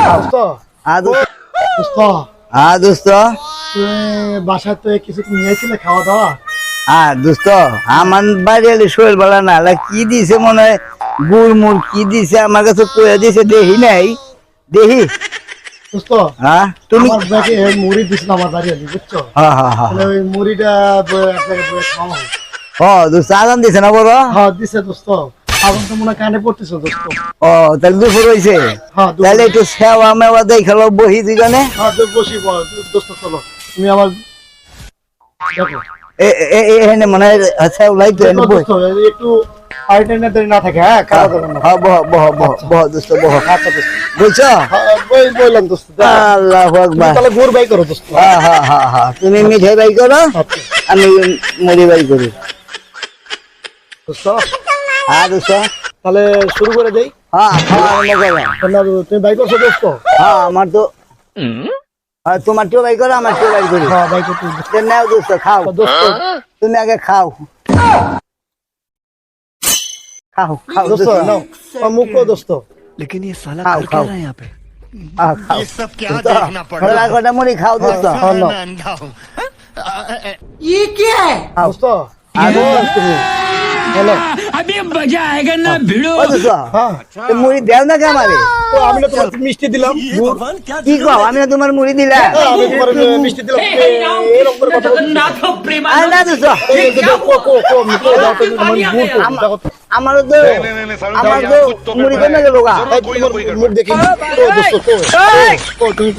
দোস্ত দোস্ত দোস্ত তুই বাসায় তো কিছু নিয়েছিলে খাওয়া দাওয়া? দোস্ত আমার বাড়ি এলে শরীর ভালো না কি দিছে মনে হয় গুড় মুড় কি দিছে আমার কাছে কয়ে দিছে দেখি নাই দেখি দোস্ত তুমি আমার ব্যাগে মুড়ি দিছিল আমার বাড়ি এলে বুঝছো? তাহলে ওই মুড়িটা খাওয়া দোস্ত আজান দিছে না বড়? হ্যাঁ দিছে দোস্ত। আগুন তো মনে হয় কানে পড়তেছে দোস্ত। তাহলে দুপুর হয়েছে, তাহলে একটু সেওয়া মেওয়া দেখালো বহি দুজনে। বসি দোস্ত, চলো তুমি আমার দেখো এখানে মনে হয় সেওলাই তো একটু না থাকে। হ্যাঁ বহ বহ বহ বহ দোস্ত বহ। বুঝছো? বললাম দোস্ত। আল্লাহু আকবার। তাহলে গুড় বাই করো দোস্ত। তুমি মিঠাই বাই করো, আমি মুড়ি বাই করি। দোস্ত দোস্ত তাহলে শুরু করে দেই। তুমি বাই করছো দোস্ত? আমার তো তোমার টিও বাই করো, আমার টিও বাই করি। বাই করতে নাও দোস্ত, খাও দোস্ত। তুমি আগে খাও খাও খাও দোস্ত নাও মুখ কো দোস্ত। लेकिन ये साला कर क्या रहा है यहाँ पे? ये सब क्या देखना पड़ रहा है? কটা মুড়ি খাও দোস্ত। मैं अंधा हूँ। ये क्या है? দোস্ত তুমি হ্যালো अभी मजा आएगा ना भिड़ो। মুড়ি দেও না কে আমারে? আমি না তোমার মিষ্টি দিলাম। কি কও? আমি না তোমার মুড়ি দিলাম। আমি তোমার মিষ্টি দিলাম। এরকম করে কথা বলছো? না দোস্ত, আমারও তো আমার তো মুড়ি কেন গেল গা? মুখ দেখি দোস্ত। তুমি